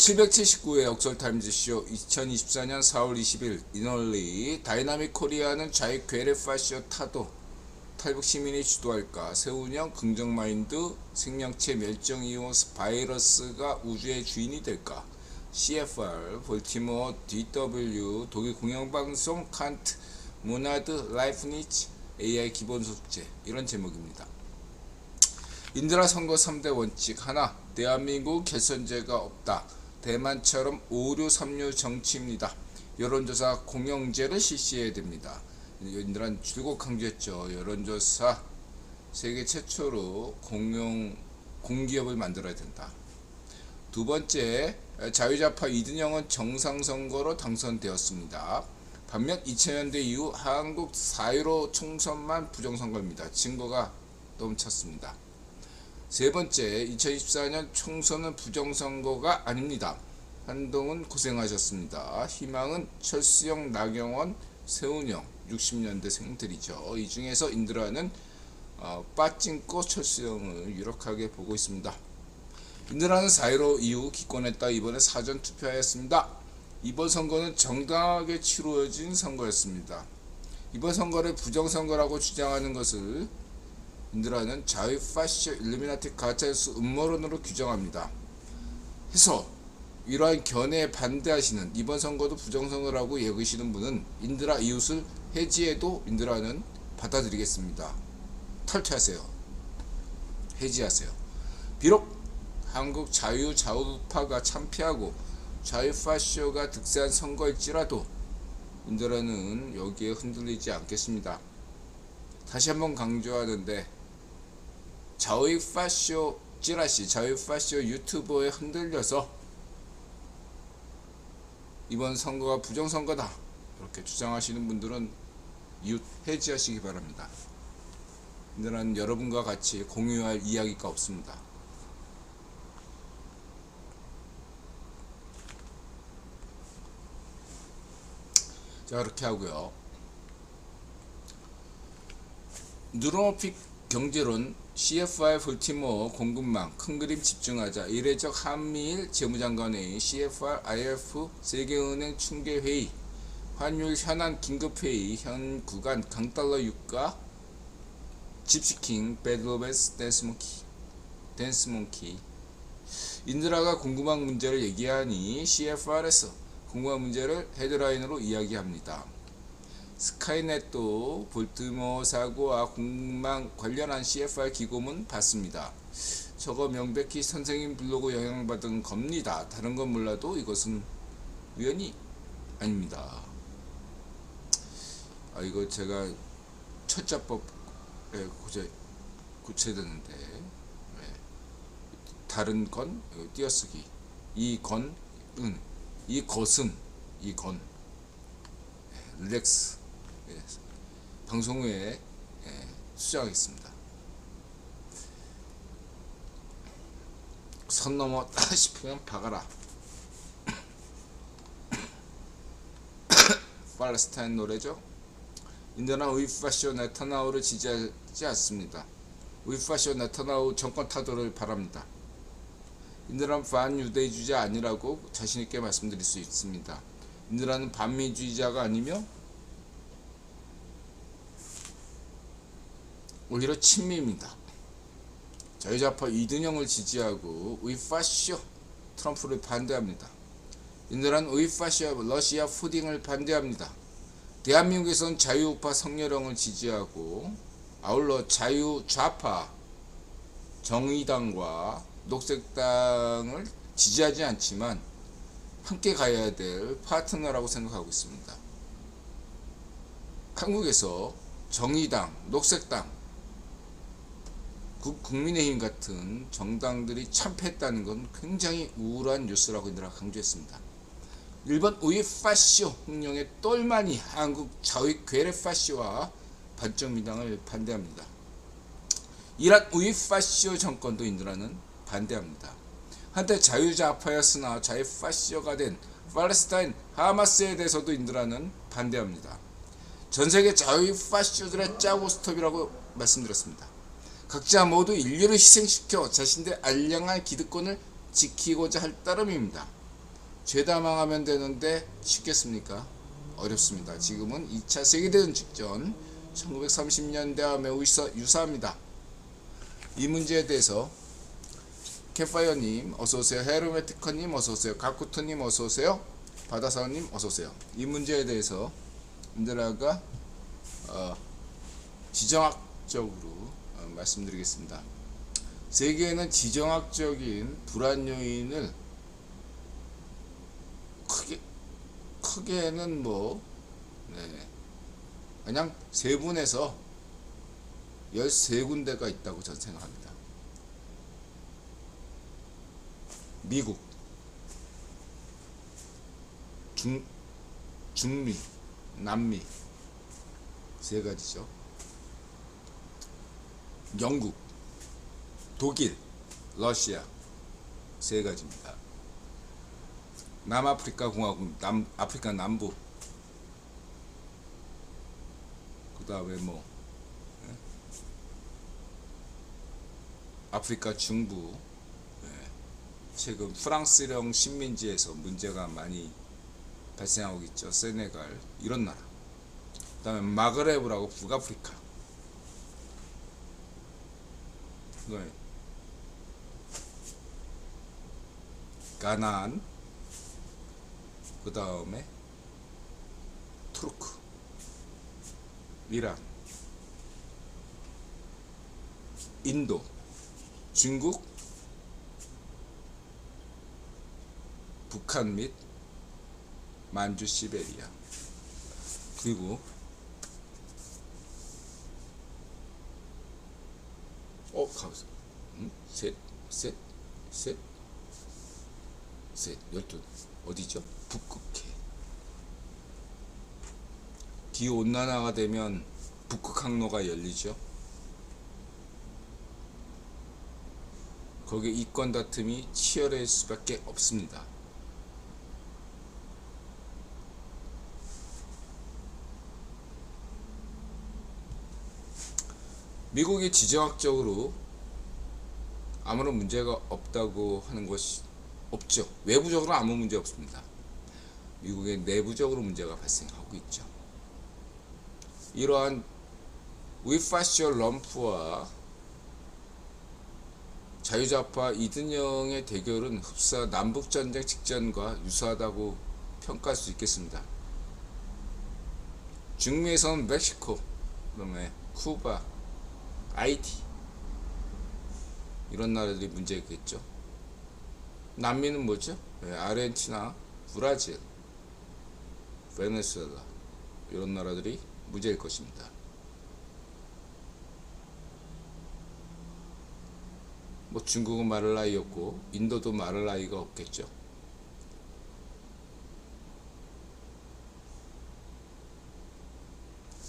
779회 옥설타임즈쇼 2024년 4월 20일 이널리 다이나믹 코리아는 자익 괴뢰파쇼 타도 탈북 시민이 주도할까? 세운형 긍정마인드 생명체 멸종 이후 바이러스가 우주의 주인이 될까? CFR 볼티모어 DW 독일 공영방송 칸트 무나드 라이프니츠 AI 기본 숙제 이런 제목입니다. 인드라 선거 3대 원칙 하나 대한민국 개선제가 없다. 대만처럼 5류3류 정치입니다. 여론조사 공영제를 실시해야 됩니다. 인드라는 줄곧 강조했죠. 여론조사 세계 최초로 공기업을 만들어야 된다. 두 번째, 자유좌파 이든영은 정상선거로 당선되었습니다. 반면 2000년대 이후 한국 4.15 총선만 부정선거입니다. 증거가 넘쳤습니다. 세 번째, 2024년 총선은 부정선거가 아닙니다. 한동훈 고생하셨습니다. 희망은 철수형, 나경원, 세운형 60년대생들이죠. 이 중에서 인드라는 빠찡꼬 철수형을 유력하게 보고 있습니다. 인드라는 4.15 이후 기권했다. 이번에 사전투표하였습니다. 이번 선거는 정당하게 치루어진 선거였습니다. 이번 선거를 부정선거라고 주장하는 것을 인드라는 자유파쇼 일루미나티 가짜뉴스 음모론으로 규정합니다. 해서 이러한 견해에 반대하시는 이번 선거도 부정선거라고 여기시는 분은 인드라 이웃을 해지해도 인드라는 받아들이겠습니다. 탈퇴하세요. 해지하세요. 비록 한국 자유좌우파가 참패하고 자유파쇼가 득세한 선거일지라도 인드라는 여기에 흔들리지 않겠습니다. 다시 한번 강조하는데 자유파쇼 찌라시, 자유파쇼 유튜버에 흔들려서 이번 선거가 부정선거다 이렇게 주장하시는 분들은 이웃 해지하시기 바랍니다. 인드라는 여러분과 같이 공유할 이야기가 없습니다. 자, 그렇게 하고요. 뉴로픽 경제론 CFR 볼티모어 공급망 큰그림 집중하자 이례적 한미일 재무장관회의 CFR IF 세계은행 충계회의 환율 현안 긴급회의 현 구간 강달러 유가 집시킹 배드로베스 댄스몽키 인드라가 공급망 문제를 얘기하니 CFR에서 공급망 문제를 헤드라인으로 이야기합니다. 스카이넷도 볼티모어 사고와 공급망 관련한 CFR 기고문 받습니다. 저거 명백히 선생님 블로그 영향받은 겁니다. 다른 건 몰라도 이것은 우연이 아닙니다. 이거 제가 첫자법에 고쳐야 되는데 다른 건 띄어쓰기 이건 이것은 이건 릴렉스 방송 후에 수정하겠습니다. 선 넘었다 싶으면 박아라. 팔레스타인 노래죠. 인드라는 우이파쇼 네타나후를 지지하지 않습니다. 우이파쇼 네타나후 정권 타도를 바랍니다. 인드라는 반유대주의자 아니라고 자신있게 말씀드릴 수 있습니다. 인드라는 반미주의자가 아니며 오히려 친미입니다. 자유좌파 이든영을 지지하고 우이파쇼 트럼프를 반대합니다. 인드라는 우이파쇼 러시아 푸딩을 반대합니다. 대한민국에서는 자유우파 성렬형을 지지하고 아울러 자유좌파 정의당과 녹색당을 지지하지 않지만 함께 가야 될 파트너라고 생각하고 있습니다. 한국에서 정의당, 녹색당, 국민의힘 같은 정당들이 참패했다는 건 굉장히 우울한 뉴스라고 인드라가 강조했습니다. 일본 우이파쇼 흥령의 똘마니 한국 자위 괴뢰파쇼와 반정민당을 반대합니다. 이란 우이파쇼 정권도 인드라는 반대합니다. 한때 자유좌파였으나 자유파쇼가 된 팔레스타인 하마스에 대해서도 인드라는 반대합니다. 전세계 자유파쇼들의 짜고 스톱이라고 말씀드렸습니다. 각자 모두 인류를 희생시켜 자신들의 알량한 기득권을 지키고자 할 따름입니다. 죄다 망하면 되는데 쉽겠습니까? 어렵습니다. 지금은 2차 세계대전 직전 1930년대와 매우 유사합니다. 이 문제에 대해서 캠파이어님 어서오세요. 헤르메티커님 어서오세요. 가쿠트님 어서오세요. 바다사원님 어서오세요. 이 문제에 대해서 인드라가 지정학적으로 말씀드리겠습니다. 세계에는 지정학적인 불안 요인을 크게는 그냥 세분해서 13군데가 있다고 저는 생각합니다. 미국, 중미, 남미 3가지죠. 영국, 독일, 러시아 3가지입니다. 남아프리카 공화국, 아프리카 남부, 그 다음에 아프리카 중부, 최근 프랑스령 식민지에서 문제가 많이 발생하고 있죠. 세네갈 이런 나라. 그 다음에 마그레브라고 북아프리카, 가나안, 그 다음에 투르크, 이란, 인도, 중국, 북한 및 만주, 시베리아, 그리고 셋 12 어디죠? 북극해. 기온난화가 되면 북극 항로가 열리죠. 거기에 이권 다툼이 치열해질 수밖에 없습니다. 미국이 지정학적으로 아무런 문제가 없다고 하는 것이 없죠. 외부적으로 아무 문제 없습니다. 미국의 내부적으로 문제가 발생하고 있죠. 이러한 위파시오 럼프와 자유좌파 이든영의 대결은 흡사 남북전쟁 직전과 유사하다고 평가할 수 있겠습니다. 중미에서는 멕시코, 그다음에 쿠바, 아이티 이런 나라들이 문제겠죠. 남미는 뭐죠? 아르헨티나, 브라질, 베네수엘라 이런 나라들이 문제일 것입니다. 중국은 말할 나위 없고 인도도 말할 나위가 없겠죠.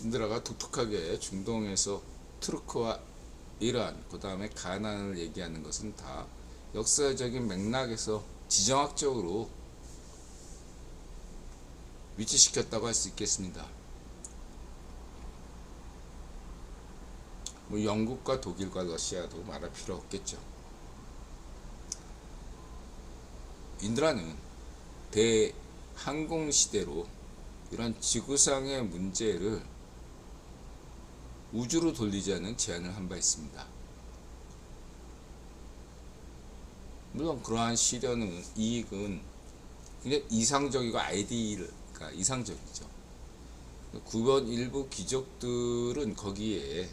인드라가 독특하게 중동에서 투르크와 이란, 그 다음에 가나안을 얘기하는 것은 다 역사적인 맥락에서 지정학적으로 위치시켰다고 할 수 있겠습니다. 영국과 독일과 러시아도 말할 필요 없겠죠. 인드라는 대항공시대로 이런 지구상의 문제를 우주로 돌리자는 제안을 한 바 있습니다. 물론 그러한 시련은 이익은 굉장히 이상적이고 아이디가 이상적이죠. 9번 일부 귀족들은 거기에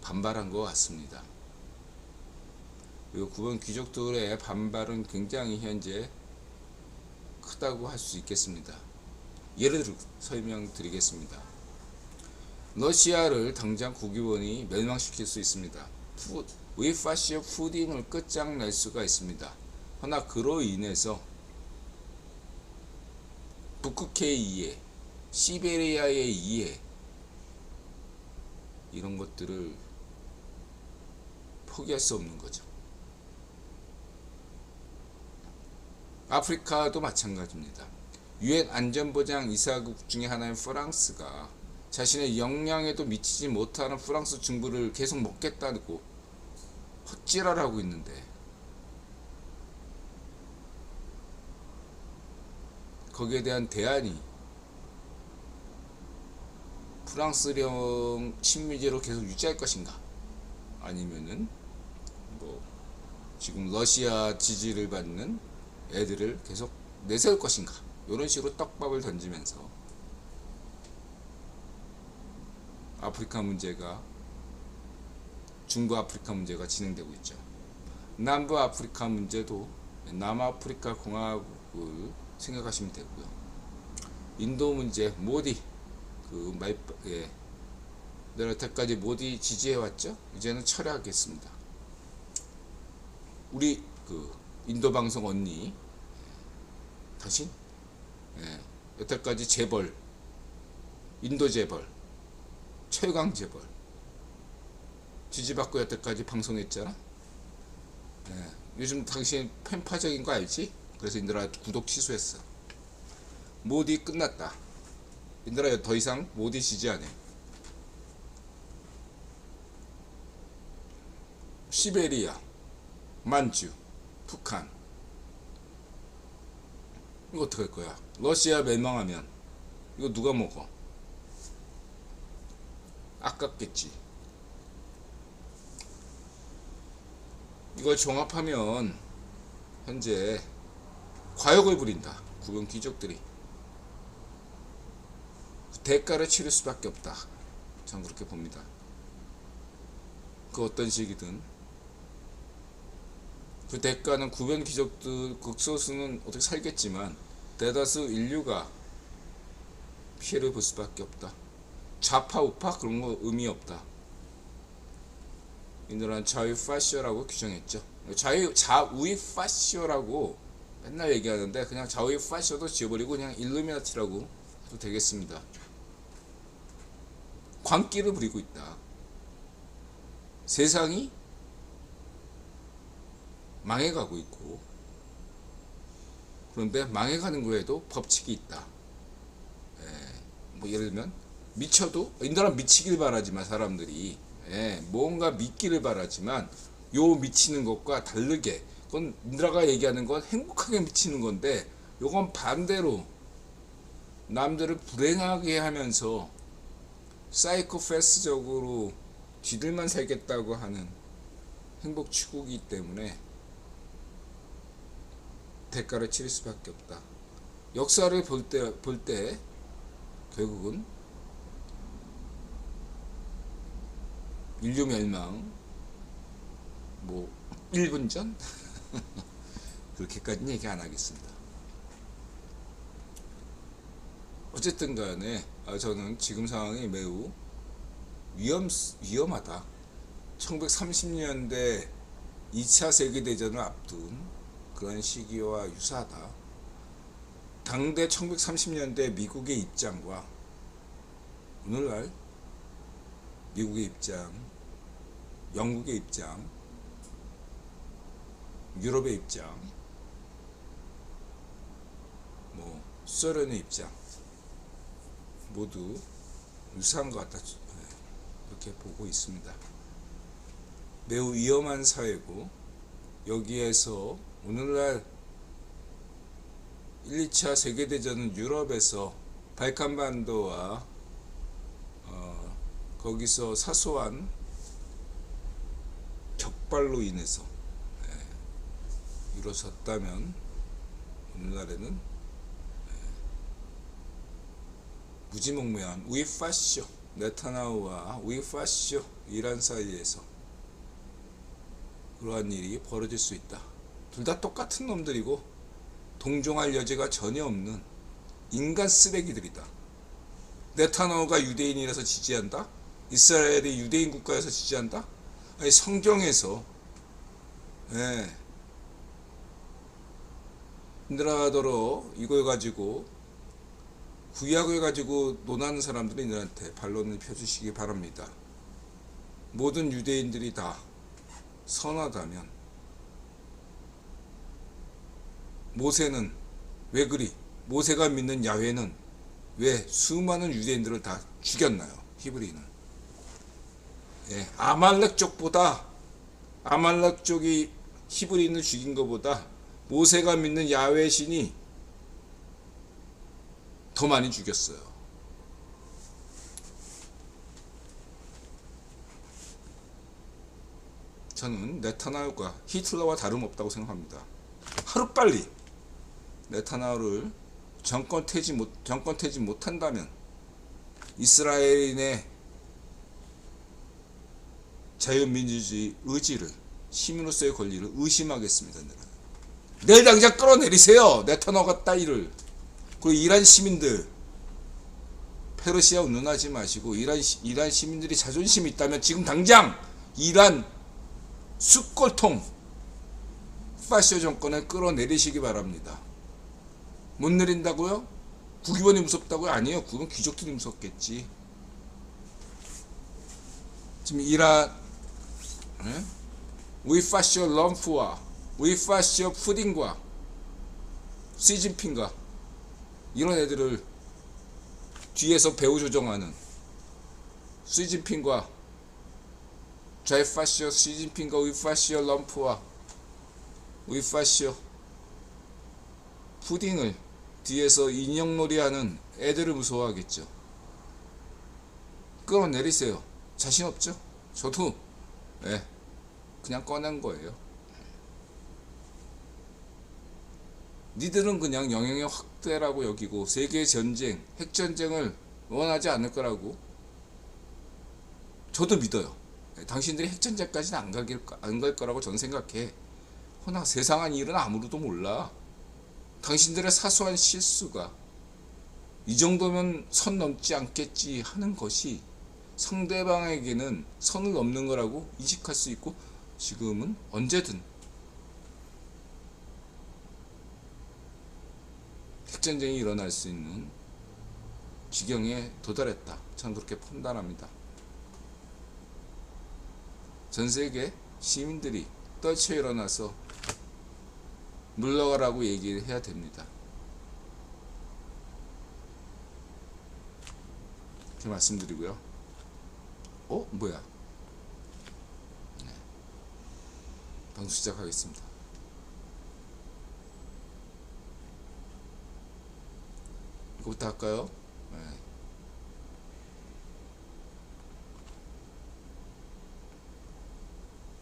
반발한 것 같습니다. 그리고 9번 귀족들의 반발은 굉장히 현재 크다고 할 수 있겠습니다. 예를 들어 설명드리겠습니다. 러시아를 당장 국유원이 멸망시킬 수 있습니다. 위파시오 푸딩을 끝장낼 수가 있습니다. 허나 그로 인해서 북극해의 이해, 시베리아의 이해 이런 것들을 포기할 수 없는 거죠. 아프리카도 마찬가지입니다. 유엔 안전보장 이사국 중에 하나인 프랑스가 자신의 역량에도 미치지 못하는 프랑스 중부를 계속 먹겠다고 헛지랄하고 있는데 거기에 대한 대안이 프랑스령 식민지로 계속 유지할 것인가, 아니면은 뭐 지금 러시아 지지를 받는 애들을 계속 내세울 것인가, 이런 식으로 떡밥을 던지면서 아프리카 문제가, 중부 아프리카 문제가 진행되고 있죠. 남부 아프리카 문제도 남아프리카 공화국을 생각하시면 되고요. 인도 문제, 모디 내가 여태까지 모디 지지해왔죠. 이제는 철회하겠습니다. 우리 인도 방송 언니 다시 여태까지 재벌, 인도 재벌, 최강 재벌 지지받고 여태까지 방송했잖아. 요즘 당신 편파적인 거 알지? 그래서 인들아 구독 취소했어. 모디 끝났다. 인들아 더 이상 모디 지지 안 해. 시베리아, 만주, 북한, 이거 어떡할 거야? 러시아 멸망하면 이거 누가 먹어? 아깝겠지. 이걸 종합하면 현재 과욕을 부린다. 구분 귀족들이 대가를 치를 수밖에 없다. 전 그렇게 봅니다. 그 어떤 식이든 그 대가는 구변 귀족들 극소수는 어떻게 살겠지만 대다수 인류가 피해를 볼 수밖에 없다. 좌파 우파 그런 거 의미 없다. 이들은 자유 파시오라고 규정했죠. 자우이 파시오라고 맨날 얘기하는데 그냥 자우이 파시오도 지워버리고 그냥 일루미나티라고 해도 되겠습니다. 광기를 부리고 있다. 세상이 망해가고 있고, 그런데 망해가는 거에도 법칙이 있다. 뭐 예를 들면 미쳐도, 인도는 미치길 바라지만 사람들이 뭔가 믿기를 바라지만 요 미치는 것과 다르게, 그건 인드라가 얘기하는 건 행복하게 미치는 건데, 요건 반대로 남들을 불행하게 하면서 사이코패스적으로 쥐들만 살겠다고 하는 행복 추구이기 때문에 대가를 치를 수밖에 없다. 역사를 볼 때 결국은 인류 멸망 뭐 1분 전 그렇게까지는 얘기 안 하겠습니다. 어쨌든 간에 저는 지금 상황이 매우 위험하다. 1930년대 2차 세계대전을 앞둔 그런 시기와 유사하다. 당대 1930년대 미국의 입장과 오늘날 미국의 입장, 영국의 입장, 유럽의 입장, 뭐 소련의 입장 모두 유사한 것 같다. 이렇게 보고 있습니다. 매우 위험한 사회고, 여기에서 오늘날 1, 2차 세계대전은 유럽에서 발칸반도와 거기서 사소한 격발로 인해서 이루어졌다면 오늘날에는 무지몽매한 우이파쇼, 네타나후와 우이파쇼 이란 사이에서 그러한 일이 벌어질 수 있다. 둘 다 똑같은 놈들이고 동종할 여지가 전혀 없는 인간 쓰레기들이다. 네타나후가 유대인이라서 지지한다? 이스라엘이 유대인 국가에서 지지한다? 아니, 성경에서 인드라더러 이걸 가지고 구약을 가지고 논하는 사람들이 이들한테 반론을 펴주시기 바랍니다. 모든 유대인들이 다 선하다면 모세는 왜 그리, 모세가 믿는 야훼는 왜 수많은 유대인들을 다 죽였나요? 히브리는 아말렉 쪽이 히브리인을 죽인 것보다 모세가 믿는 야훼 신이 더 많이 죽였어요. 저는 네타냐후가 히틀러와 다름없다고 생각합니다. 하루빨리 네타냐후를 정권 퇴진 못한다면 이스라엘인의 자유민주주의 의지를, 시민으로서의 권리를 의심하겠습니다. 내일 당장 끌어내리세요. 네타냐후 따위를. 그리고 이란 시민들, 페르시아 운운하지 마시고 이란 시민들이 자존심이 있다면 지금 당장 이란 숫골통 파시오 정권을 끌어내리시기 바랍니다. 못 내린다고요? 국기원이 무섭다고요? 아니에요. 그건 귀족들이 무섭겠지. 지금 이란 위파시오 럼프와 위파시오 푸딩과 시진핑과 이런 애들을 뒤에서 배후 조정하는 시진핑과 좌파시오 시진핑과 위파시오 럼프와 위파시오 푸딩을 뒤에서 인형놀이하는 애들을 무서워하겠죠. 끌어내리세요. 자신 없죠? 저도 그냥 꺼낸 거예요. 니들은 그냥 영향의 확대라고 여기고 세계 전쟁, 핵전쟁을 원하지 않을 거라고 저도 믿어요. 당신들이 핵전쟁까지는 안 갈 거라고 저는 생각해. 허나 세상한 일은 아무도 몰라. 당신들의 사소한 실수가 이 정도면 선 넘지 않겠지 하는 것이 상대방에게는 선을 넘는 거라고 인식할 수 있고, 지금은 언제든 핵전쟁이 일어날 수 있는 지경에 도달했다. 저는 그렇게 판단합니다. 전세계 시민들이 떨쳐 일어나서 물러가라고 얘기를 해야 됩니다. 이렇게 말씀드리고요. 뭐야? 방송 시작하겠습니다. 이거부터 할까요?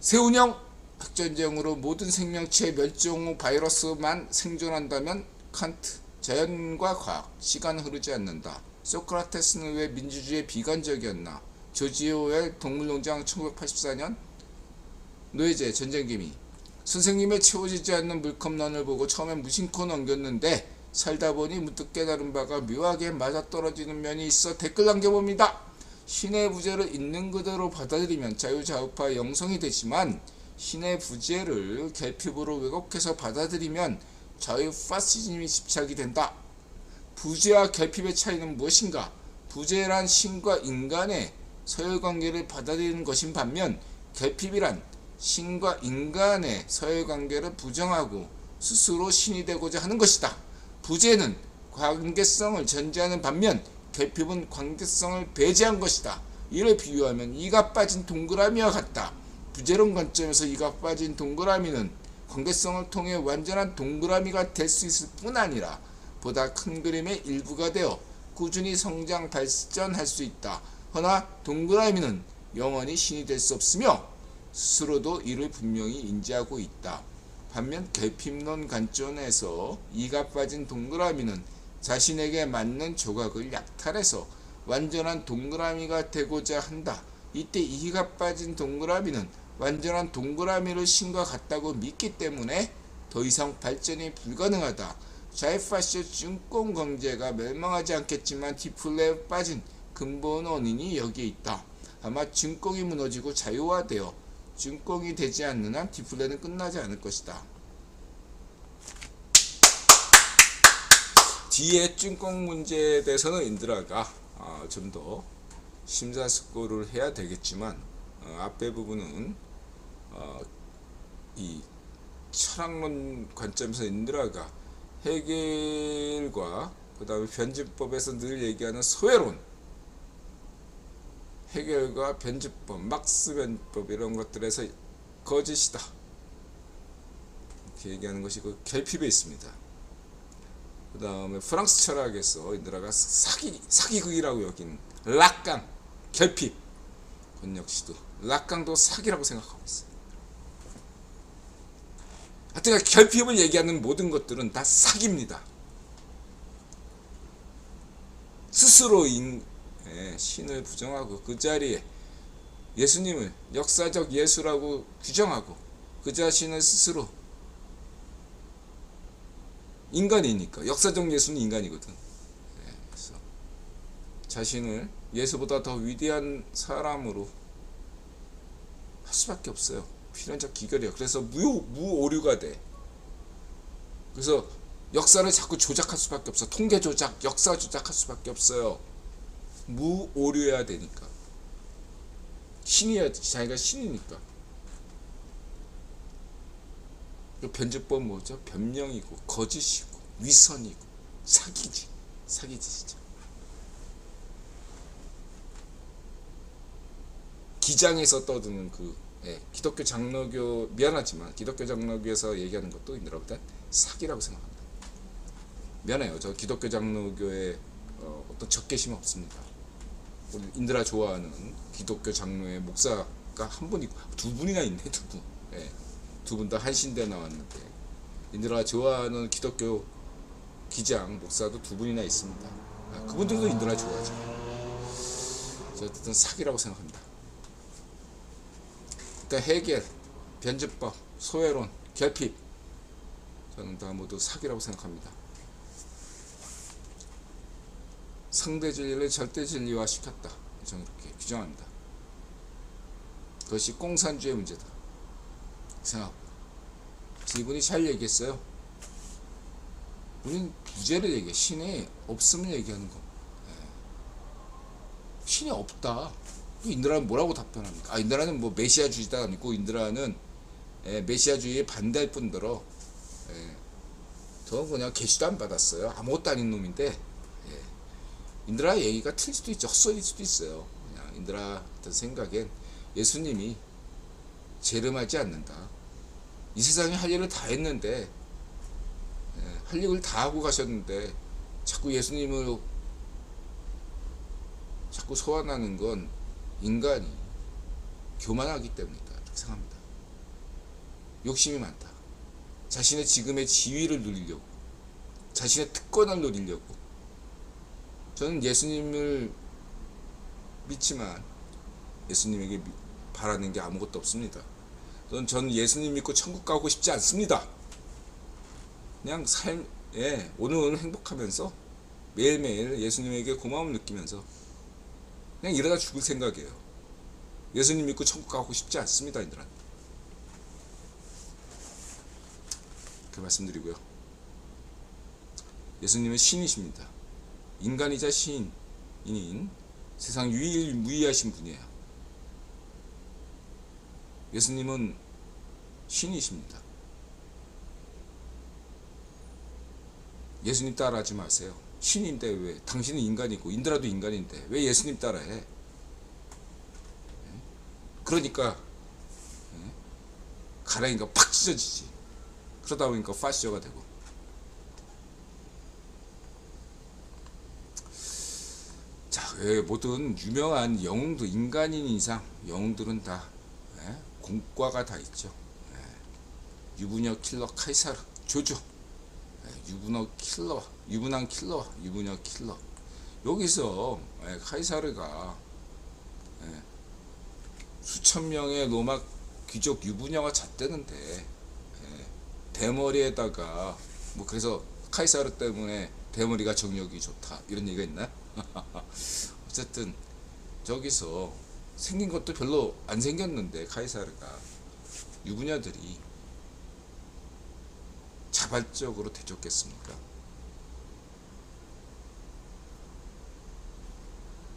세운형 핵전쟁으로 모든 생명체의 멸종 후 바이러스만 생존한다면 칸트, 자연과 과학, 시간은 흐르지 않는다. 소크라테스는 왜 민주주의에 비관적이었나? 조지 오웰 동물농장 1984년 노예제 전쟁개미. 선생님의 채워지지 않는 물컵런을 보고 처음엔 무심코 넘겼는데 살다 보니 문득 깨달은 바가 묘하게 맞아떨어지는 면이 있어 댓글 남겨봅니다. 신의 부재를 있는 그대로 받아들이면 자유자우파 영성이 되지만 신의 부재를 결핍으로 왜곡해서 받아들이면 자유파시즘이 집착이 된다. 부재와 결핍의 차이는 무엇인가? 부재란 신과 인간의 서열관계를 받아들이는 것인 반면 결핍이란 신과 인간의 서열관계를 부정하고 스스로 신이 되고자 하는 것이다. 부재는 관계성을 전제하는 반면 결핍은 관계성을 배제한 것이다. 이를 비유하면 이가 빠진 동그라미와 같다. 부재론 관점에서 이가 빠진 동그라미는 관계성을 통해 완전한 동그라미가 될 수 있을 뿐 아니라 보다 큰 그림의 일부가 되어 꾸준히 성장 발전할 수 있다. 허나 동그라미는 영원히 신이 될 수 없으며 스스로도 이를 분명히 인지하고 있다. 반면 결핍론 관점에서 이가 빠진 동그라미는 자신에게 맞는 조각을 약탈해서 완전한 동그라미가 되고자 한다. 이때 이가 빠진 동그라미는 완전한 동그라미를 신과 같다고 믿기 때문에 더 이상 발전이 불가능하다. 좌파시오 증권 경제가 멸망하지 않겠지만 디플레에 빠진 근본 원인이 여기에 있다. 아마 증권이 무너지고 자유화되어 증권이 되지 않는 한 디플레는 끝나지 않을 것이다. 뒤에 증권 문제에 대해서는 인드라가 좀 더 심사숙고를 해야 되겠지만 앞에 부분은 이 철학론 관점에서 인드라가 헤겔과 그 다음에 변증법에서 늘 얘기하는 소외론, 헤겔과 변증법, 막스 변증법 이런 것들에서 거짓이다 이렇게 얘기하는 것이 그 결핍에 있습니다. 그 다음에 프랑스 철학에서 인드라가 사기극이라고 여긴 락강, 결핍, 그 역시도 락강도 사기라고 생각하고 있어요. 하여튼 결핍을 얘기하는 모든 것들은 다 사기입니다. 스스로 신을 부정하고 그 자리에 예수님을 역사적 예수라고 규정하고 그 자신을 스스로 인간이니까 역사적 예수는 인간이거든. 그래서 자신을 예수보다 더 위대한 사람으로 할 수밖에 없어요. 필연적 기결이야. 그래서 무오류가 돼. 그래서 역사를 자꾸 조작할 수밖에 없어. 통계 조작, 역사 조작할 수밖에 없어요. 무오류해야 되니까. 신이야, 자기가 신이니까. 그 변주법 뭐죠? 변명이고 거짓이고 위선이고 사기지 진짜. 기장에서 떠드는 기독교 장로교, 미안하지만 기독교 장로교에서 얘기하는 것도 인드라보다 사기라고 생각합니다. 미안해요. 저 기독교 장로교에 어떤 적개심 없습니다. 우리 인드라 좋아하는 기독교 장로의 목사가 한 분이고 두 분이나 있네. 두 분 다 한신대 나왔는데 인드라 좋아하는 기독교 기장 목사도 두 분이나 있습니다. 그분들도 인드라 좋아하죠. 어쨌든 사기라고 생각합니다. 그러니까 해겔, 변주법, 소외론, 결핍, 저는 다 모두 사기라고 생각합니다. 상대진리를 절대진리화 시켰다. 저는 그렇게 규정합니다. 그것이 공산주의 문제다. 생각합니다. 이분이 잘 얘기했어요. 우리는 부재를 얘기해. 신이 없음을 얘기하는 거. 신이 없다. 인드라는 뭐라고 답변합니까? 인드라는 뭐 메시아주의다 아니고 인드라는 메시아주의에 반대할 뿐더러 저는 그냥 계시도 안 받았어요. 아무것도 아닌 놈인데 인드라 얘기가 틀릴 수도 있죠. 헛소리일 수도 있어요. 그냥 인드라 같은 생각엔 예수님이 재림하지 않는다. 이 세상에 할 일을 다 했는데 할 일을 다 하고 가셨는데 자꾸 예수님을 자꾸 소환하는 건 인간이 교만하기 때문이다. 이렇게 생각합니다. 욕심이 많다. 자신의 지금의 지위를 누리려고, 자신의 특권을 누리려고. 저는 예수님을 믿지만 예수님에게 바라는 게 아무것도 없습니다. 저는 예수님 믿고 천국 가고 싶지 않습니다. 그냥 오늘은 행복하면서 매일매일 예수님에게 고마움을 느끼면서 그냥 이러다 죽을 생각이에요. 예수님 믿고 천국 가고 싶지 않습니다. 이들은. 그 말씀드리고요. 예수님은 신이십니다. 인간이자 신인 세상 유일무이하신 분이에요. 예수님은 신이십니다. 예수님 따라하지 마세요. 신인데 왜? 당신은 인간이고 인드라도 인간인데 왜 예수님 따라해? 그러니까 가랑이가 팍 찢어지지. 그러다 보니까 파시어가 되고. 자, 모든 유명한 영웅도 인간인 이상 영웅들은 다 공과가 다 있죠. 유부녀 킬러 카이사르, 조조, 유부남 킬러, 유부녀 킬러. 여기서 카이사르가 수천 명의 로마 귀족 유부녀가 잣대는데 대머리에다가 뭐 그래서 카이사르 때문에 대머리가 정력이 좋다 이런 얘기가 있나? 어쨌든 저기서 생긴 것도 별로 안 생겼는데 카이사르가 유부녀들이 자발적으로 대줬겠습니까?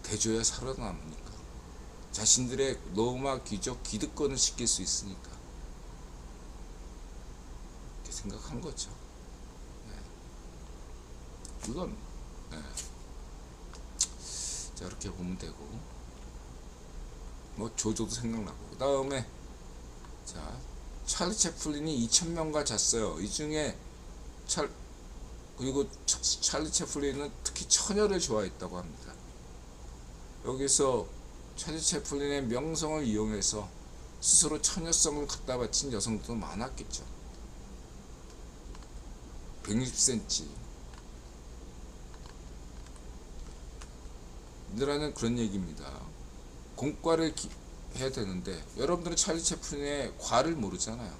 대줘야 살아남으니까. 자신들의 로마 귀족 기득권을 지킬 수 있으니까. 이렇게 생각한 거죠. 물론 자, 이렇게 보면 되고 뭐 조조도 생각나고. 그 다음에 자, 찰리 채플린이 2,000명과 잤어요. 이 중에 그리고 찰리 채플린은 특히 처녀를 좋아했다고 합니다. 여기서 찰리 채플린의 명성을 이용해서 스스로 처녀성을 갖다 바친 여성도 많았겠죠. 160cm. 이라는 그런 얘기입니다. 공과를 해야 되는데 여러분들은 찰리 채플린의 과를 모르잖아요.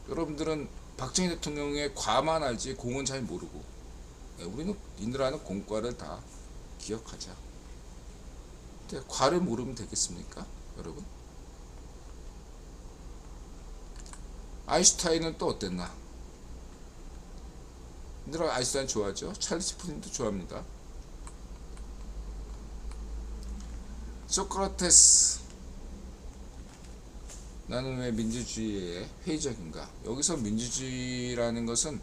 여러분들은 박정희 대통령의 과만 알지 공은 잘 모르고, 우리는 인드라는 공과를 다 기억하자. 근데 과를 모르면 되겠습니까, 여러분? 아인슈타인은 또 어땠나? 인드라 아인슈타인 좋아하죠. 찰리 채플린도 좋아합니다. 소크라테스, 나는 왜 민주주의에 회의적인가? 여기서 민주주의라는 것은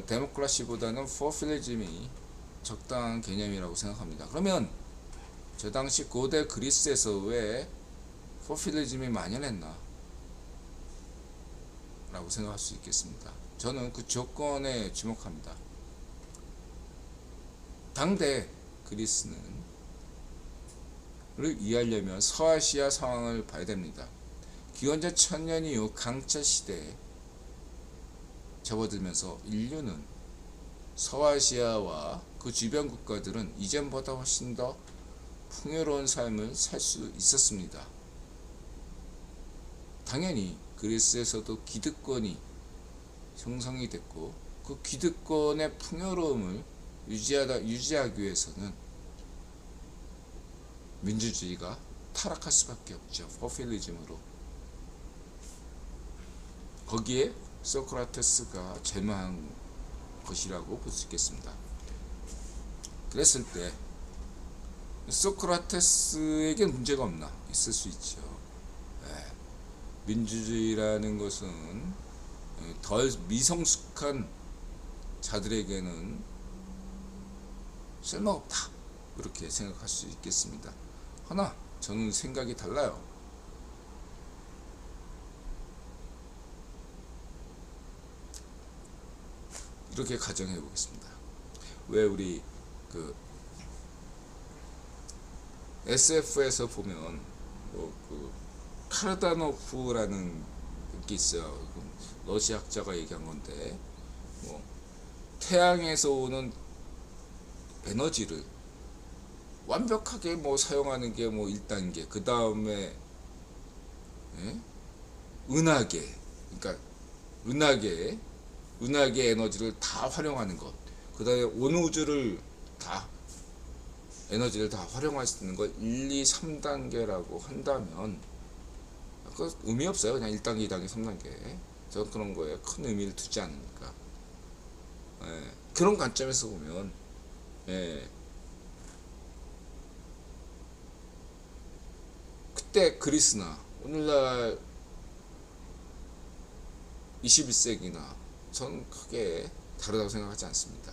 데모크라시보다는 포퓰리즘이 적당한 개념이라고 생각합니다. 그러면 저 당시 고대 그리스에서 왜 포퓰리즘이 만연했나? 라고 생각할 수 있겠습니다. 저는 그 조건에 주목합니다. 당대 그리스는 를 이해하려면 서아시아 상황을 봐야 됩니다. 기원전 1000년 이후 강철 시대에 접어들면서 인류는 서아시아와 그 주변 국가들은 이전보다 훨씬 더 풍요로운 삶을 살 수 있었습니다. 당연히 그리스에서도 기득권이 형성이 됐고, 그 기득권의 풍요로움을 유지하기 위해서는 민주주의가 타락할 수밖에 없죠. 포퓰리즘으로. 거기에 소크라테스가 제명한 것이라고 볼 수 있겠습니다. 그랬을 때 소크라테스에게 문제가 없나? 있을 수 있죠. 민주주의라는 것은 덜 미성숙한 자들에게는 쓸모없다, 이렇게 생각할 수 있겠습니다. 하나 저는 생각이 달라요. 이렇게 가정해 보겠습니다. 왜 우리 그 SF에서 보면 그 카르다노프라는 게 있어요. 러시아 학자가 얘기한 건데, 태양에서 오는 에너지를 완벽하게 사용하는 게 1단계, 그 다음에 은하계, 그러니까 은하계 에너지를 다 활용하는 것, 그 다음에 온 우주를 다 에너지를 다 활용할 수 있는 걸 1, 2, 3단계라고 한다면 그 의미 없어요. 그냥 1단계, 2단계, 3단계. 저는 그런 거에 큰 의미를 두지 않으니까. 그런 관점에서 보면 그때 그리스나 오늘날 21세기나 저는 크게 다르다고 생각하지 않습니다.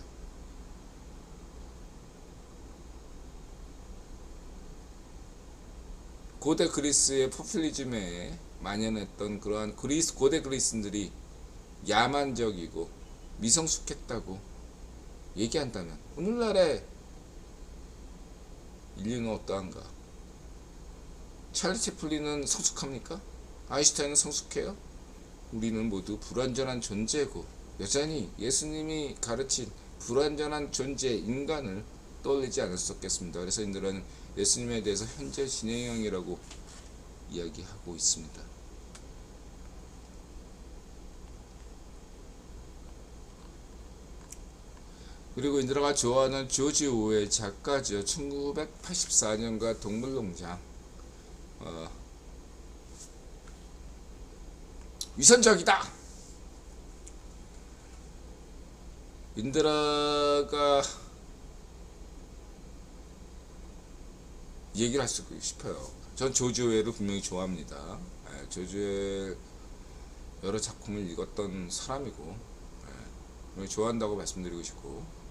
고대 그리스의 포퓰리즘에 만연했던 그러한 고대 그리스인들이 야만적이고 미성숙했다고 얘기한다면 오늘날의 인류는 어떠한가? 찰리 채플린은 성숙합니까? 아인슈타인은 성숙해요? 우리는 모두 불완전한 존재고 여전히 예수님이 가르친 불완전한 존재 인간을 떠올리지 않을 수 없겠습니다. 그래서 인들은 예수님에 대해서 현재 진행형이라고 이야기하고 있습니다. 그리고 인드라가 좋아하는 조지 오웰 작가죠. 1984년가 동물농장. 위선적이다. 인드라가 얘기를 할 수 싶어요. 전 조지 오웰을 분명히 좋아합니다. 조지 오웰 여러 작품을 읽었던 사람이고 좋아한다고 말씀드리고 싶고,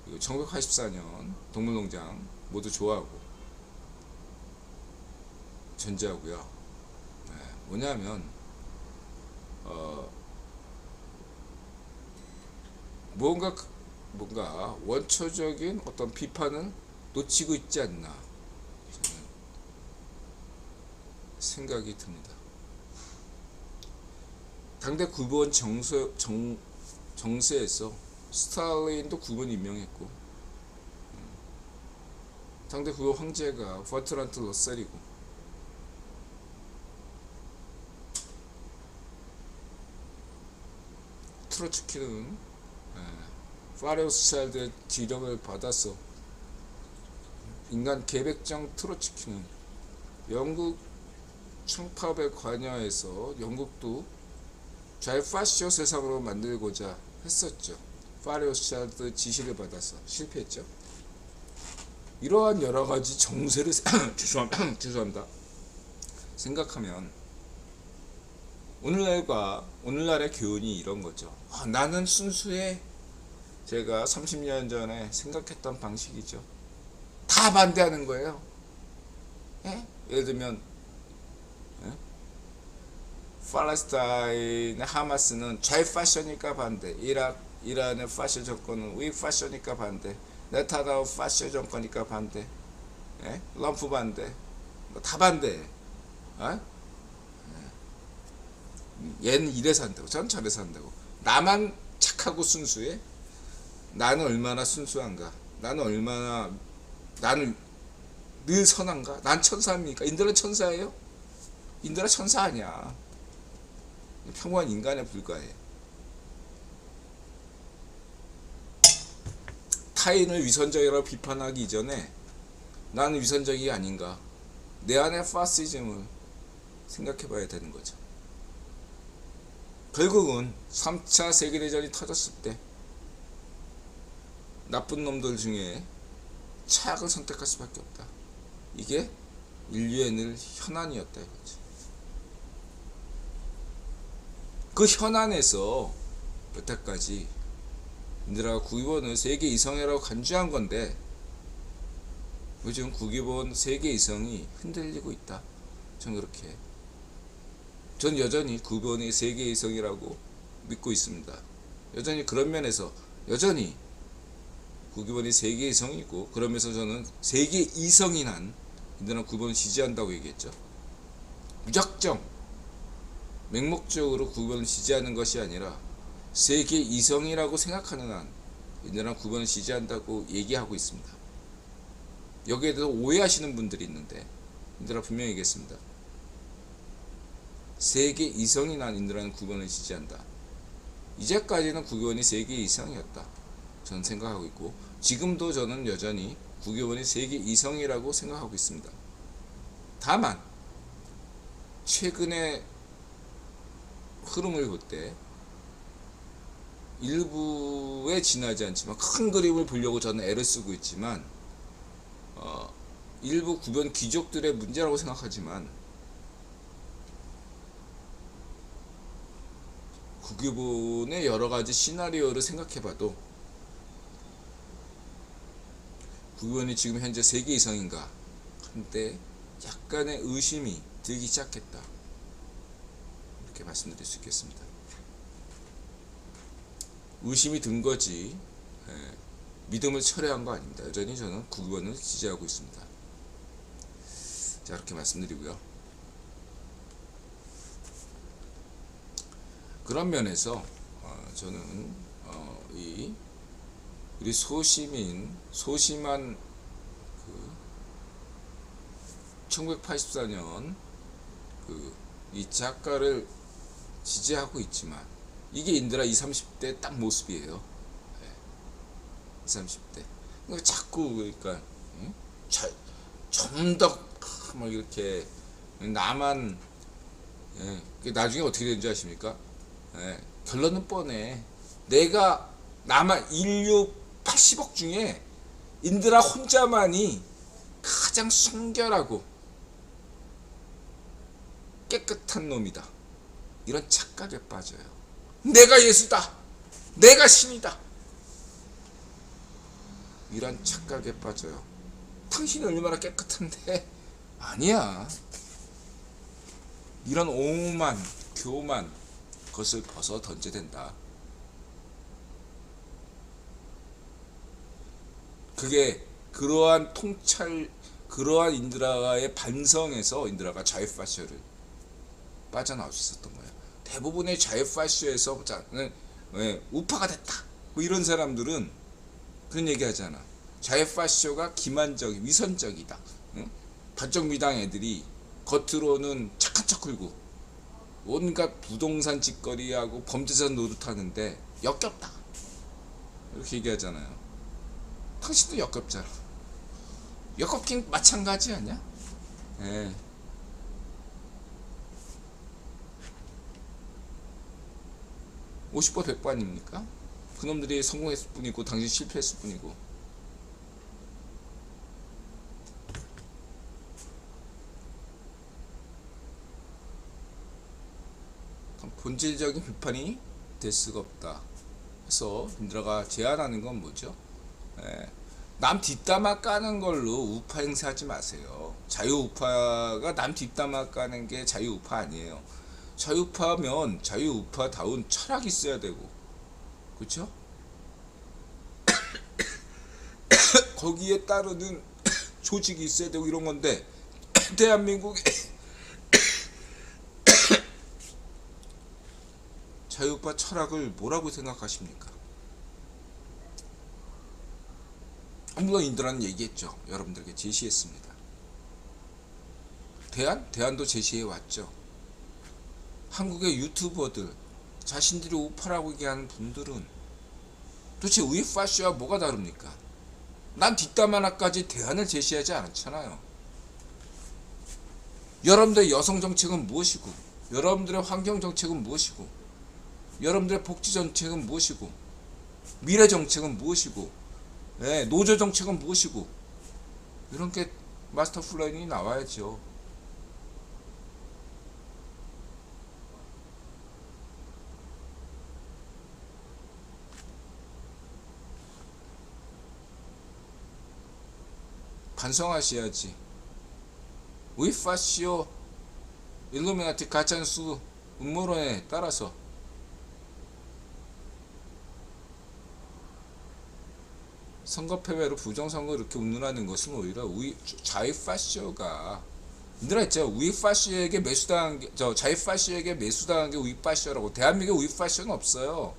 그리고 1984년 동물농장 모두 좋아하고 전제하고요. 뭐냐면 뭔가 원초적인 어떤 비판을 놓치고 있지 않나 저는 생각이 듭니다. 당대 9번 정세에서 스탈린도 9번 임명했고, 당대 9번 황제가 버트란트 러셀이고, 트로츠키는 파레오스차일드의 지령을 받아서 인간 계백장 트로츠키는 영국 청팝에 관여해서 영국도 좌파시오 세상으로 만들고자 했었죠. 파레오스차일드 지시를 받아서 실패했죠. 이러한 여러가지 정세를 죄송합니다. 생각하면 오늘날의 교훈이 이런 거죠. 나는 순수해, 제가 30년 전에 생각했던 방식이죠. 다 반대하는 거예요. 예를 들면 팔레스타인의 하마스는 좌파시오니까 반대, 이란의 파시오 정권은 우파시오니까 반대, 네타냐후 파시오 정권이니까 반대, 럼프 반대, 다 반대. 얘는 이래서 한다고, 전 저래서 한다고. 나만 착하고 순수해? 나는 얼마나 순수한가? 나는 늘 선한가? 난 천사입니까? 인도는 천사예요? 인도는 천사 아니야. 평범한 인간에 불과해. 타인을 위선적이라고 비판하기 이전에 나는 위선적이 아닌가? 내 안의 파시즘을 생각해 봐야 되는 거죠. 결국은 3차 세계대전이 터졌을 때 나쁜 놈들 중에 차악을 선택할 수밖에 없다. 이게 인류의 늘 현안이었다 이거지. 그 현안에서 여태까지 인들아 국위본을 세계 이성이라고 간주한 건데 요즘 국위본 세계 이성이 흔들리고 있다. 전 그렇게 전 여전히 국위본이 세계 이성이라고 믿고 있습니다. 여전히 그런 면에서 여전히 국위본이 세계 이성이고, 그러면서 저는 세계 이성이 난 인도나 국위본을 지지한다고 얘기했죠. 무작정 맹목적으로 국위본을 지지하는 것이 아니라 세계 이성이라고 생각하는 한 인도나 국위본을 지지한다고 얘기하고 있습니다. 여기에 대해서 오해하시는 분들이 있는데 인도나 분명히 얘기했습니다. 세계 이성이 난 인도라는 국위본을 지지한다. 이제까지는 국위본이 세계 이성이었다 저는 생각하고 있고, 지금도 저는 여전히 국위본이 세계 이성이라고 생각하고 있습니다. 다만 최근의 흐름을 볼 때 일부에 지나지 않지만 큰 그림을 보려고 저는 애를 쓰고 있지만 일부 구변 귀족들의 문제라고 생각하지만 국위본의 여러가지 시나리오를 생각해봐도 국위본이 지금 현재 세계 이성인가 한데 약간의 의심이 들기 시작했다, 이렇게 말씀드릴 수 있겠습니다. 의심이 든 거지 믿음을 철회한 거 아닙니다. 여전히 저는 국위본을 지지하고 있습니다. 자, 이렇게 말씀드리고요. 그런 면에서 저는 우리 소심한 1984년 이 작가를 지지하고 있지만 이게 인드라 20, 30대 딱 모습이에요. 20, 30대. 그러니까 자꾸 그러니까 좀 더 막 이렇게 나만 나중에 어떻게 되는지 아십니까? 결론은 뻔해. 나만 인류 80억 중에 인드라 혼자만이 가장 순결하고 깨끗한 놈이다, 이런 착각에 빠져요. 내가 예수다, 내가 신이다, 이런 착각에 빠져요. 당신이 얼마나 깨끗한데? 아니야. 이런 오만 교만 것을 벗어 던져야 된다. 그게 그러한 통찰, 그러한 인드라의 반성에서 인드라가 자유파쇼를 빠져나올 수 있었던 거예요. 대부분의 자유파쇼에서 우파가 됐다 뭐 이런 사람들은 그런 얘기 하잖아. 자유파쇼가 기만적, 위선적이다. 응? 반쪽미당 애들이 겉으로는 착한 척 끌고 온갖 부동산 짓거리하고 범죄자 노릇하는데 역겹다 이렇게 얘기하잖아요. 당신도 역겹잖아. 역겹긴 마찬가지 아니야? 예. 네. 50번 100번 아닙니까? 그놈들이 성공했을 뿐이고 당신 실패했을 뿐이고. 본질적인 비판이 될 수가 없다. 그래서 인드라가 제안하는 건 뭐죠? 예. 남 뒷담화 까는 걸로 우파 행세하지 마세요. 자유우파가 남 뒷담화 까는 게 자유우파 아니에요. 자유우파면 자유우파다운 철학이 있어야 되고, 그렇죠? 거기에 따르는 조직이 있어야 되고 이런 건데 대한민국에 자유우파 철학을 뭐라고 생각하십니까? 물론 인드라는 얘기했죠. 여러분들에게 제시했습니다. 대안도 제시해 왔죠. 한국의 유튜버들, 자신들이 우파라고 얘기하는 분들은 도대체 우이파쇼와 뭐가 다릅니까? 난 뒷담 하나까지 대안을 제시하지 않았잖아요. 여러분들의 여성 정책은 무엇이고, 여러분들의 환경 정책은 무엇이고, 여러분들의 복지 정책은 무엇이고, 미래 정책은 무엇이고, 노조 정책은 무엇이고, 이런 게 마스터 플랜이 나와야죠. 반성하셔야지. 우이파시오 일루미나티 가짜뉴스 음모론에 따라서 선거 패배로 부정선거 이렇게 운운하는 것은 오히려 자유파쇼가 인드라 했죠. 우이파쇼에게 매수당한 게, 자유파쇼에게 매수당한 게 우이파쇼라고. 대한민국에 우이파쇼는 없어요.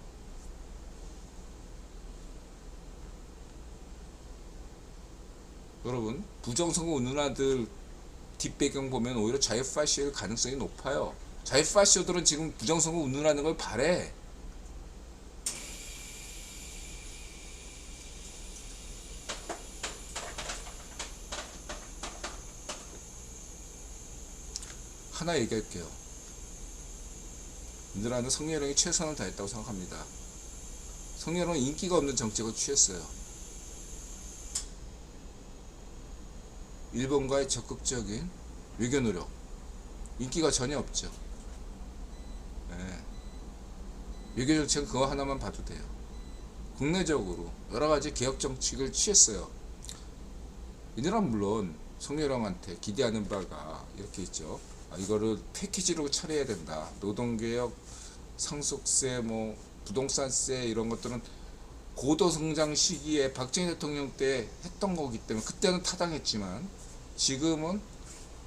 여러분, 부정선거 운운아들 뒷배경 보면 오히려 자유파쇼일 가능성이 높아요. 자유파쇼들은 지금 부정선거 운운하는 걸 바래. 하나 얘기할게요. 인드라는 성렬형이 최선을 다했다고 생각합니다. 성렬형은 인기가 없는 정책을 취했어요. 일본과의 적극적인 외교 노력, 인기가 전혀 없죠. 외교 정책은 그거 하나만 봐도 돼요. 국내적으로 여러가지 개혁 정책을 취했어요. 이들은 물론 성렬형한테 기대하는 바가 이렇게 있죠. 이거를 패키지로 처리해야 된다. 노동개혁, 상속세, 부동산세 이런 것들은 고도성장 시기에 박정희 대통령 때 했던 거기 때문에 그때는 타당했지만 지금은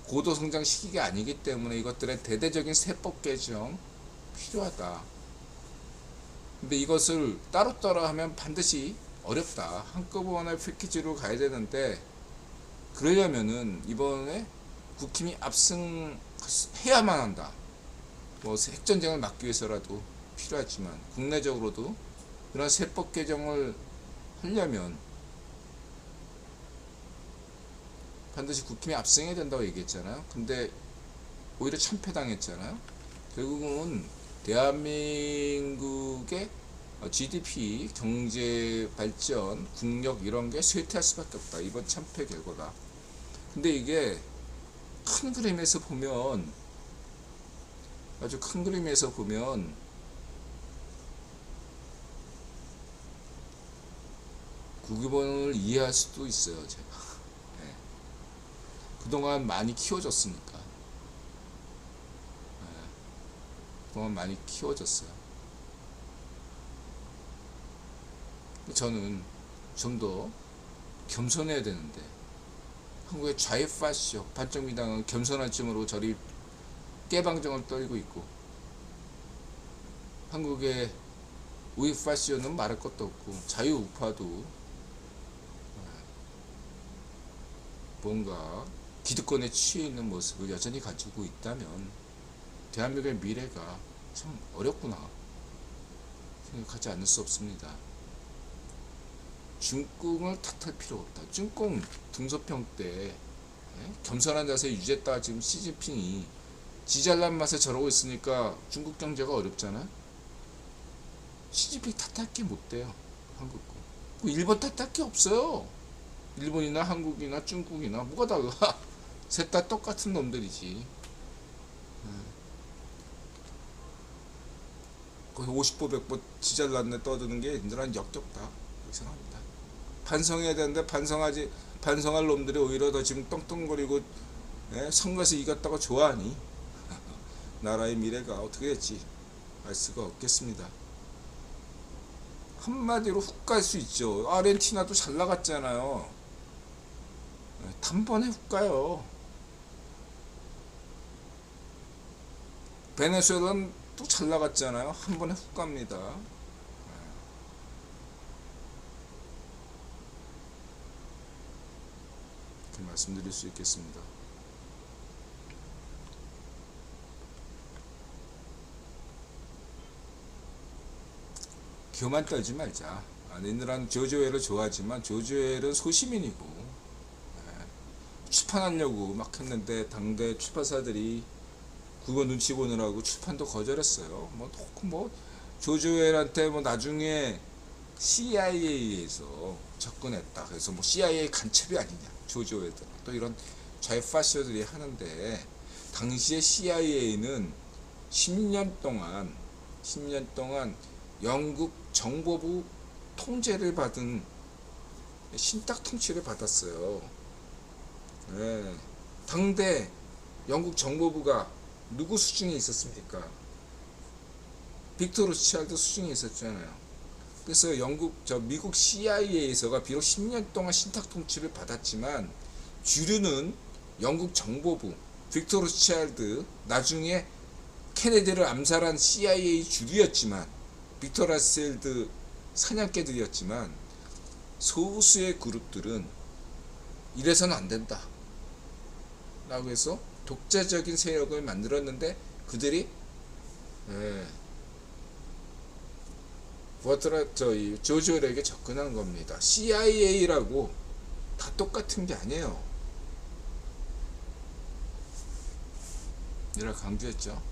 고도성장 시기가 아니기 때문에 이것들의 대대적인 세법 개정 필요하다. 근데 이것을 따로따로 하면 반드시 어렵다. 한꺼번에 패키지로 가야 되는데 그러려면은 이번에 국힘이 압승해야만 한다. 핵전쟁을 막기 위해서라도 필요하지만 국내적으로도 이런 세법 개정을 하려면 반드시 국힘이 압승해야 된다고 얘기했잖아요. 근데 오히려 참패당했잖아요. 결국은 대한민국의 GDP, 경제 발전, 국력 이런 게 쇠퇴할 수밖에 없다. 이번 참패 결과가. 근데 이게 큰 그림에서 보면, 아주 큰 그림에서 보면 국유본을 이해할 수도 있어요. 제가 그동안 많이 키워졌으니까. 그동안 많이 키워졌어요. 저는 좀 더 겸손해야 되는데 한국의 좌익파시오 반정미당은 겸손할 쯤으로 저리 깨방정을 떨고 있고, 한국의 우익파시오는 말할 것도 없고 자유우파도 뭔가 기득권에 취해 있는 모습을 여전히 가지고 있다면 대한민국의 미래가 참 어렵구나 생각하지 않을 수 없습니다. 중국을 탓할 필요 없다. 중국 등소평 때 겸손한 자세 유지했다가 지금 시진핑이 지잘난 맛에 저러고 있으니까 중국 경제가 어렵잖아. 시진핑 탓할 게 못 돼요. 한국 거. 일본 탓할 게 없어요. 일본이나 한국이나 중국이나 뭐가 달라. 셋 다 똑같은 놈들이지. 거의 50보 100보 지잘났네 떠드는 게 얘들은 역겹다 그렇게 생각합니다. 반성해야 되는데 반성할 놈들이 오히려 더 지금 떵떵거리고 선거에서 이겼다고 좋아하니 나라의 미래가 어떻게 될지 알 수가 없겠습니다. 한마디로 훅 갈 수 있죠. 아르헨티나도 잘 나갔잖아요. 단번에 훅 가요. 베네수엘라는 또 잘 나갔잖아요. 한 번에 훅 갑니다. 이렇게 말씀드릴 수 있겠습니다. 교만 떨지 말자. 니들은 조조엘을 좋아하지만 조조엘은 소시민이고 출판하려고 막 했는데 당대 출판사들이 그거 눈치 보느라고 출판도 거절했어요. 뭐 조조엘한테 뭐 나중에 CIA에서 접근했다. 그래서 뭐 CIA 간첩이 아니냐. 조조엘들 또 이런 좌파시오들이 하는데, 당시에 CIA는 10년 동안 영국 정보부 통제를 받은 신탁 통치를 받았어요. 당대 영국 정보부가 누구 수중에 있었습니까? 빅터 로스차일드 수중에 있었잖아요. 그래서 미국 CIA에서가 비록 10년 동안 신탁 통치를 받았지만 주류는 영국 정보부, 빅터 로스차일드, 나중에 케네디를 암살한 CIA 주류였지만, 빅터 로스차일드 사냥개들이었지만, 소수의 그룹들은 이래서는 안 된다 라고 해서 독자적인 세력을 만들었는데, 그들이 조조엘에게 접근한 겁니다. CIA라고 다 똑같은 게 아니에요. 이라 강조했죠.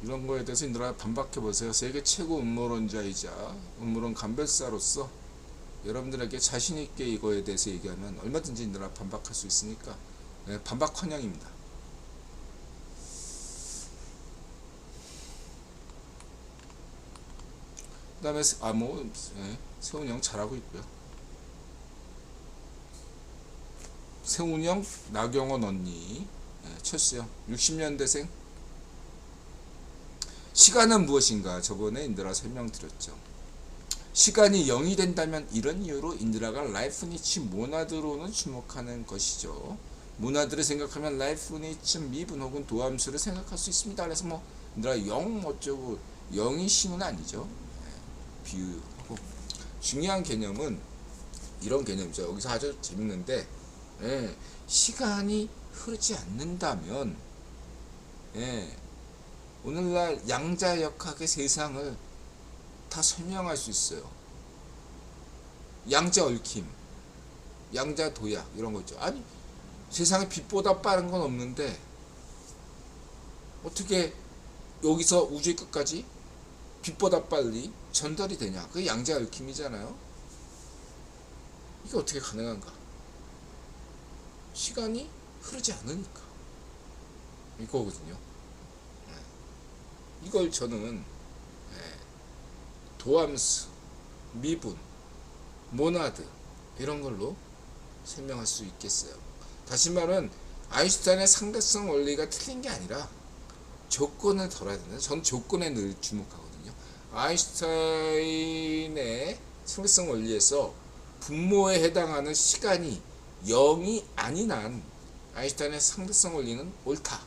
이런 거에 대해서 인들아 반박해보세요. 세계 최고 음모론자이자 음모론 감별사로서 여러분들에게 자신있게 이거에 대해서 얘기하면 얼마든지 인들아 반박할 수 있으니까 반박 환영입니다. 그 다음에 세훈이 형 잘하고 있고요. 세훈이 형, 나경원 언니, 철수형 60년대생. 시간은 무엇인가 저번에 인드라 설명드렸죠. 시간이 0이 된다면 이런 이유로 인드라가 라이프니츠 모나드로는 주목하는 것이죠. 모나드를 생각하면 라이프니츠 미분 혹은 도함수를 생각할 수 있습니다. 그래서 인드라 0 어쩌고 0이 신은 아니죠. 비유하고 중요한 개념은 이런 개념이죠. 여기서 아주 재밌는데, 시간이 흐르지 않는다면 오늘날 양자역학의 세상을 다 설명할 수 있어요. 양자 얽힘, 양자 도약 이런 거 있죠. 아니 세상에 빛보다 빠른 건 없는데 어떻게 여기서 우주의 끝까지 빛보다 빨리 전달이 되냐. 그게 양자 얽힘이잖아요. 이게 어떻게 가능한가? 시간이 흐르지 않으니까 이거거든요. 이걸 저는 도함수, 미분, 모나드 이런 걸로 설명할 수 있겠어요. 다시 말은 아인슈타인의 상대성 원리가 틀린 게 아니라 조건을 덜어야 된다. 저는 조건에 늘 주목하거든요. 아인슈타인의 상대성 원리에서 분모에 해당하는 시간이 0이 아닌 한 아인슈타인의 상대성 원리는 옳다,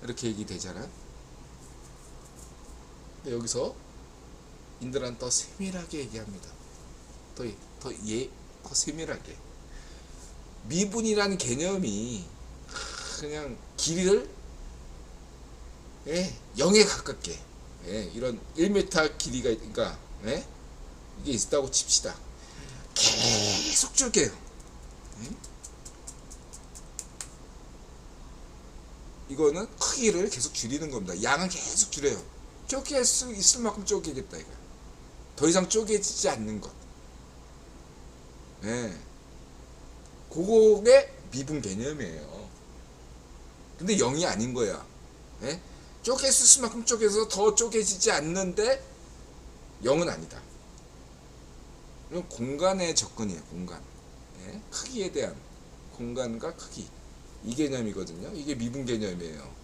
이렇게 얘기되잖아. 근데 여기서 인들은 더 세밀하게 얘기합니다. 더 세밀하게. 미분이라는 개념이 그냥 길이를 0에 가깝게, 이런 1m 길이가, 그러니까 이게 있다고 칩시다. 계속 줄게요. 이거는 크기를 계속 줄이는 겁니다. 양은 계속 줄여요. 쪼갤 수 있을 만큼 쪼개겠다 이거야. 더 이상 쪼개지지 않는 것. 그게 미분 개념이에요. 근데 0이 아닌 거야. 쪼갤 수 있을 만큼 쪼개서 더 쪼개지지 않는데 0은 아니다. 이건 공간의 접근이에요. 공간. 크기에 대한 공간과 크기, 이 개념이거든요. 이게 미분 개념이에요.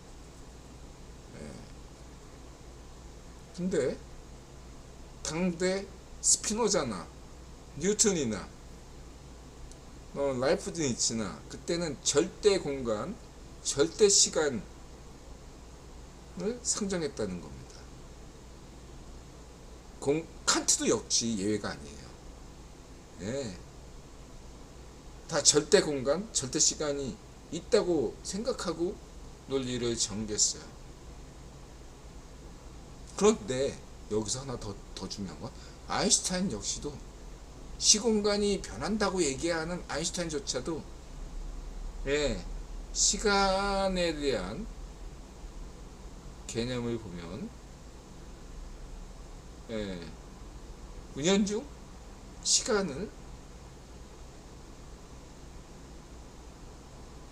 근데 당대 스피노자나 뉴턴이나 라이프니츠나 그때는 절대 공간, 절대 시간을 상정했다는 겁니다. 칸트도 역시 예외가 아니에요. 다 절대 공간, 절대 시간이 있다고 생각하고 논리를 전개했어요. 그런데 여기서 하나 더 중요한 건, 아인슈타인 역시도 시공간이 변한다고 얘기하는 아인슈타인조차도 시간에 대한 개념을 보면 은연중 시간을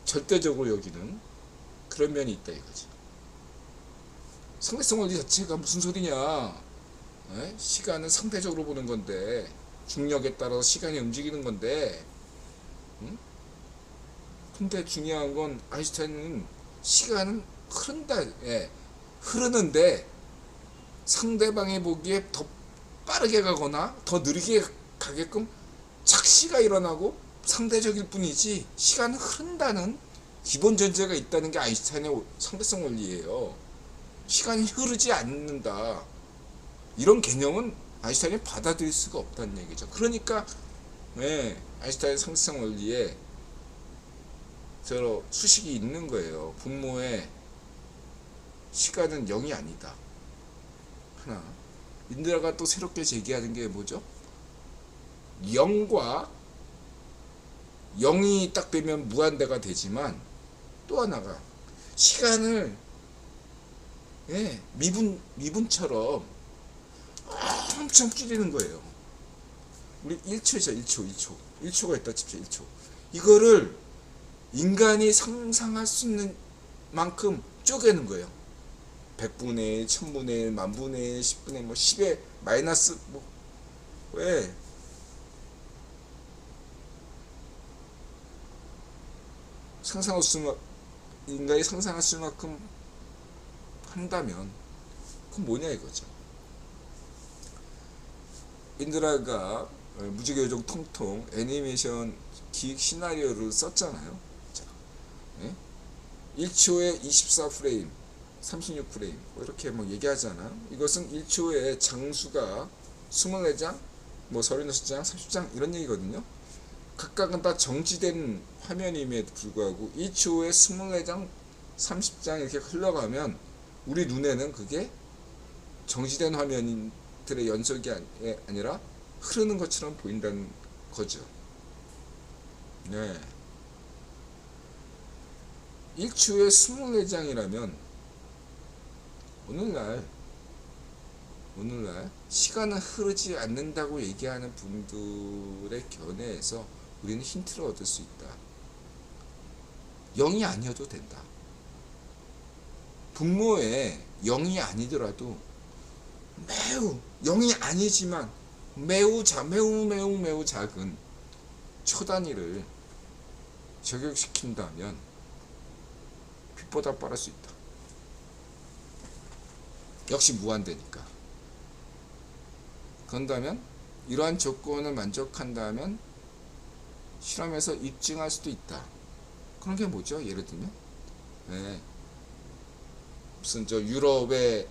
절대적으로 여기는 그런 면이 있다 이거지. 상대성 원리 자체가 무슨 소리냐. 시간은 상대적으로 보는 건데, 중력에 따라서 시간이 움직이는 건데, 근데 중요한 건 아인슈타인은 시간은 흐른다, 흐르는데 상대방이 보기에 더 빠르게 가거나 더 느리게 가게끔 착시가 일어나고 상대적일 뿐이지, 시간은 흐른다는 기본 전제가 있다는 게 아인슈타인의 상대성 원리예요. 시간이 흐르지 않는다, 이런 개념은 아인슈타인이 받아들일 수가 없다는 얘기죠. 그러니까 아인슈타인의 상대성 원리에 수식이 있는 거예요. 분모의 시간은 0이 아니다. 하나, 인드라가 또 새롭게 제기하는 게 뭐죠? 0과 0이 딱 되면 무한대가 되지만, 또 하나가 시간을 미분처럼 엄청 줄이는 거예요. 우리 1초죠. 1초가 있다 칩시다. 1초. 이거를 인간이 상상할 수 있는 만큼 쪼개는 거예요. 100분의 1, 1000분의 1, 만분의 1, 10분의 1, 10의 마이너스 왜? 인간이 상상할 수 있는 만큼 한다면 그건 뭐냐 이거죠. 인드라가 무지개요정 통통 애니메이션 기획 시나리오를 썼잖아요. 자, 1초에 24프레임, 36프레임 이렇게 얘기하잖아. 이것은 1초에 장수가 24장, 36장, 30장 이런 얘기거든요. 각각은 다 정지된 화면임에도 불구하고 1초에 24장, 30장 이렇게 흘러가면 우리 눈에는 그게 정지된 화면들의 연속이 아니라 흐르는 것처럼 보인다는 거죠. 1초에 24장이라면 오늘날 시간은 흐르지 않는다고 얘기하는 분들의 견해에서 우리는 힌트를 얻을 수 있다. 0이 아니어도 된다. 분모에 0이 아니더라도 매우 0이 아니지만 매우 작은 초단위를 적용시킨다면 빛보다 빠를 수 있다. 역시 무한대니까. 그런다면 이러한 조건을 만족한다면 실험에서 입증할 수도 있다. 그런 게 뭐죠? 예를 들면 무슨 저 유럽에서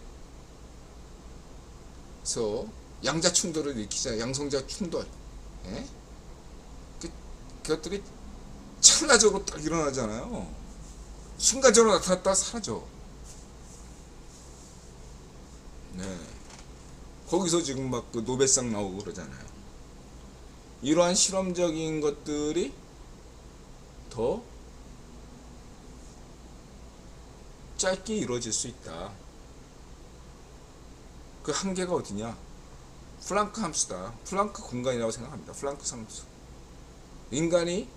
양자 충돌을 일으키잖아요. 양성자 충돌. 그것들이 찰나적으로 딱 일어나잖아요. 순간적으로 나타났다가 사라져. 거기서 지금 막 그 노벨상 나오고 그러잖아요. 이러한 실험적인 것들이 더 짧게 이루어질 수 있다. 그 한계가 어디냐? 플랑크 함수다. 플랑크 공간이라고 생각합니다. 플랑크 함수. 인간이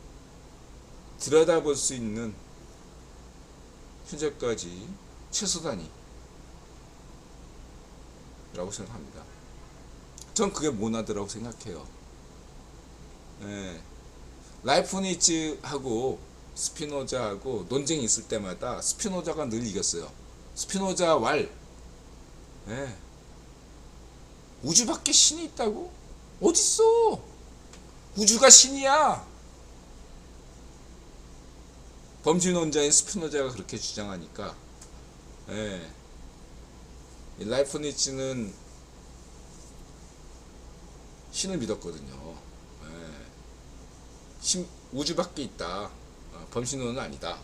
들여다볼 수 있는 현재까지 최소 단위라고 생각합니다. 전 그게 모나드라고 생각해요. 라이프니츠하고 스피노자하고 논쟁이 있을 때마다 스피노자가 늘 이겼어요. 스피노자 왈. 우주 밖에 신이 있다고? 어딨어? 우주가 신이야. 범신론자인 스피노자가 그렇게 주장하니까 라이프니츠는 신을 믿었거든요. 우주 밖에 있다. 범신론은 아니다.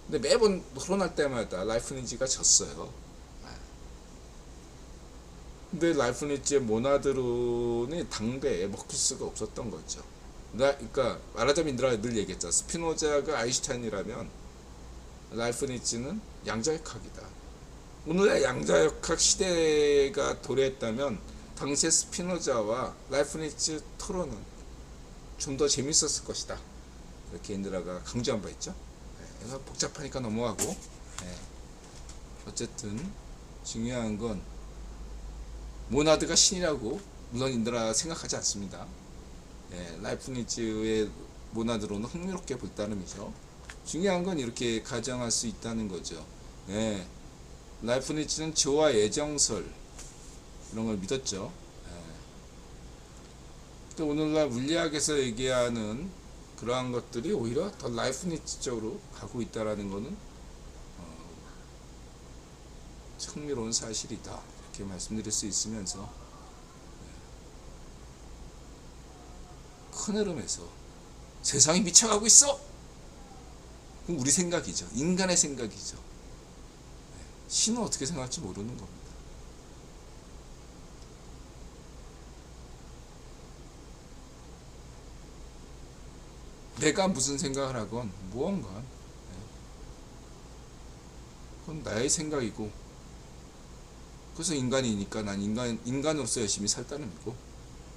근데 매번 토론할 때마다 라이프니츠가 졌어요. 근데 라이프니츠의 모나드론이 당대에 먹힐 수가 없었던 거죠. 그러니까 말하자면 내가 늘 얘기했잖아. 스피노자가 아인슈타인이라면 라이프니츠는 양자역학이다. 오늘의 양자역학 시대가 도래했다면 당시의 스피노자와 라이프니츠 토론은 좀 더 재밌었을 것이다. 이렇게 인드라가 강조한 바 있죠. 그래서 복잡하니까 넘어가고 어쨌든 중요한 건 모나드가 신이라고 물론 인드라 생각하지 않습니다. 라이프니츠의 모나드로는 흥미롭게 볼 따름이죠. 중요한 건 이렇게 가정할 수 있다는 거죠. 라이프니츠는 조화 예정설 이런 걸 믿었죠. 또 오늘날 물리학에서 얘기하는 그러한 것들이 오히려 더 라이프니츠적으로 가고 있다라는 것은 흥미로운 사실이다. 이렇게 말씀드릴 수 있으면서 큰 흐름에서 세상이 미쳐가고 있어. 그럼 우리 생각이죠. 인간의 생각이죠. 신은 어떻게 생각할지 모르는 겁니다. 내가 무슨 생각을 하건 무언가 그건 나의 생각이고 그래서 인간이니까 난 인간으로서 열심히 살 따름이고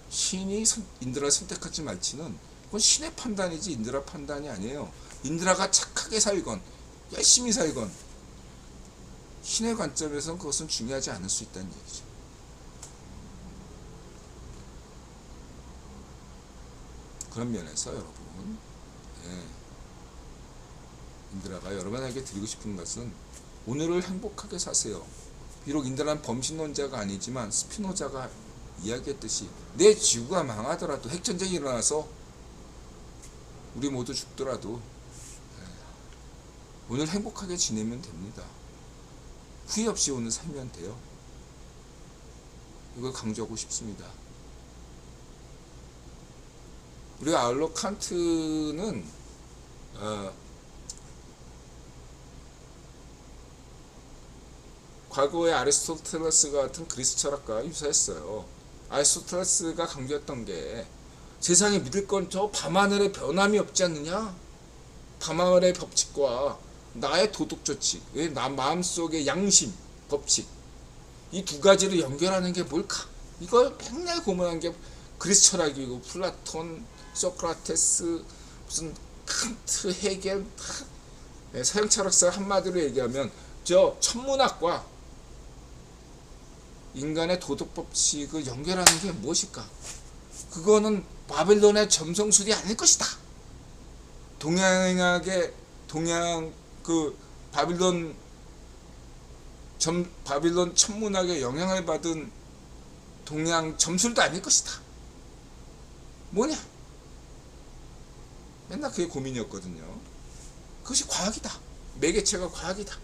신이 인드라 선택하지 말지는 그건 신의 판단이지 인드라 판단이 아니에요. 인드라가 착하게 살건 열심히 살건 신의 관점에서는 그것은 중요하지 않을 수 있다는 얘기죠. 그런 면에서 여러분 인드라가 여러분에게 드리고 싶은 것은 오늘을 행복하게 사세요. 비록 인드라는 범신론자가 아니지만 스피노자가 이야기했듯이 내 지구가 망하더라도 핵전쟁이 일어나서 우리 모두 죽더라도 오늘 행복하게 지내면 됩니다. 후회 없이 오늘 살면 돼요. 이걸 강조하고 싶습니다. 우리가 알로 칸트는 과거의 아리스토텔레스가 같은 그리스 철학과 유사했어요. 아리스토텔레스가 강조했던 게 세상에 믿을 건 저 밤하늘의 변함이 없지 않느냐? 밤하늘의 법칙과 나의 도덕 조칙, 나 마음속의 양심, 법칙 이 두 가지를 연결하는 게 뭘까? 이걸 맨날 고민한 게 그리스 철학이고 플라톤, 소크라테스, 무슨 칸트, 헤겔 서양 철학사 한마디로 얘기하면 저 천문학과 인간의 도덕 법칙을 연결하는 게 무엇일까? 그거는 바빌론의 점성술이 아닐 것이다. 동양 그 바빌론 천문학에 영향을 받은 동양 점술도 아닐 것이다. 뭐냐? 맨날 그게 고민이었거든요. 그것이 과학이다. 매개체가 과학이다.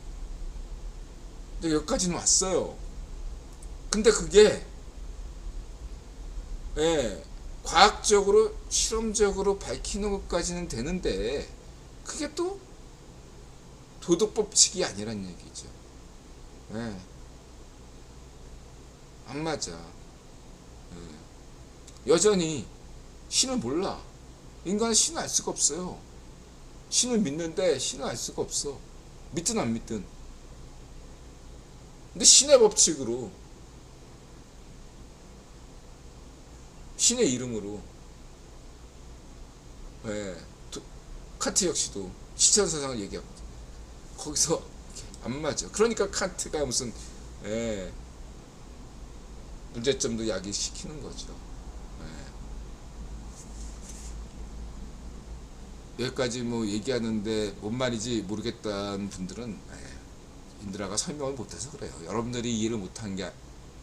근데 여기까지는 왔어요. 근데 그게 과학적으로 실험적으로 밝히는 것까지는 되는데 그게 또 도덕 법칙이 아니란 얘기죠. 안 맞아. 여전히 신을 몰라. 인간은 신을 알 수가 없어요. 신을 믿는데 신을 알 수가 없어. 믿든 안 믿든. 근데 신의 법칙으로, 신의 이름으로, 칸트 역시도 시천사상을 얘기하거든. 거기서 안 맞아. 그러니까 칸트가 무슨 문제점도 야기시키는 거죠. 여기까지 뭐 얘기하는데 뭔 말인지 모르겠다는 분들은 인드라가 설명을 못해서 그래요. 여러분들이 이해를 못한 게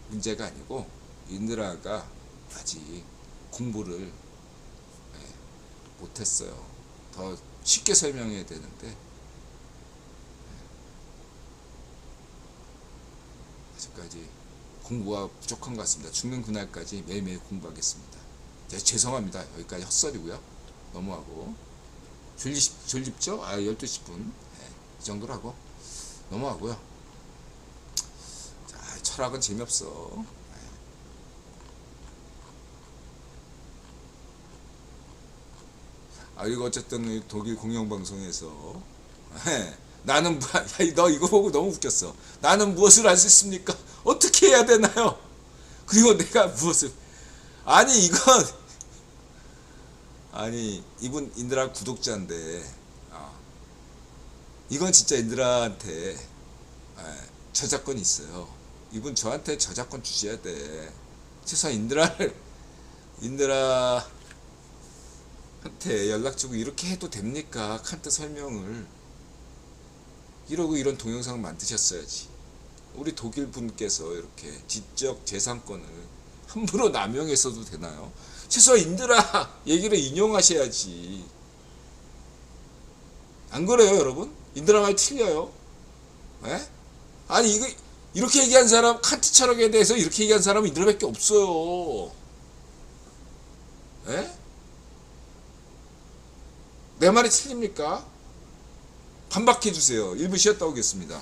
문제가 아니고 인드라가 아직 공부를 못했어요. 더 쉽게 설명해야 되는데 아직까지 공부가 부족한 것 같습니다. 죽는 그날까지 매일매일 공부하겠습니다. 죄송합니다. 여기까지 헛소리고요. 넘어가고 졸립죠? 12시 분. 이 정도로 하고 넘어가고요. 자, 철학은 재미없어. 이거 어쨌든 독일 공영방송에서 나는 너 이거 보고 너무 웃겼어. 나는 무엇을 할 수 있습니까? 어떻게 해야 되나요? 그리고 내가 무엇을 이분 인드라 구독자인데 이건 진짜 인드라한테 저작권이 있어요. 이분 저한테 저작권 주셔야 돼. 최소한 인드라한테 연락 주고 이렇게 해도 됩니까? 칸트 설명을 이러고 이런 동영상을 만드셨어야지. 우리 독일 분께서 이렇게 지적 재산권을 함부로 남용해서도 되나요? 최소한 인드라 얘기를 인용하셔야지. 안 그래요, 여러분? 인드라 말 틀려요. 아니 이거 이렇게 얘기한 사람, 칸트 철학에 대해서 이렇게 얘기한 사람은 인드라밖에 없어요. 내 말이 틀립니까? 반박해 주세요. 1분 쉬었다 오겠습니다.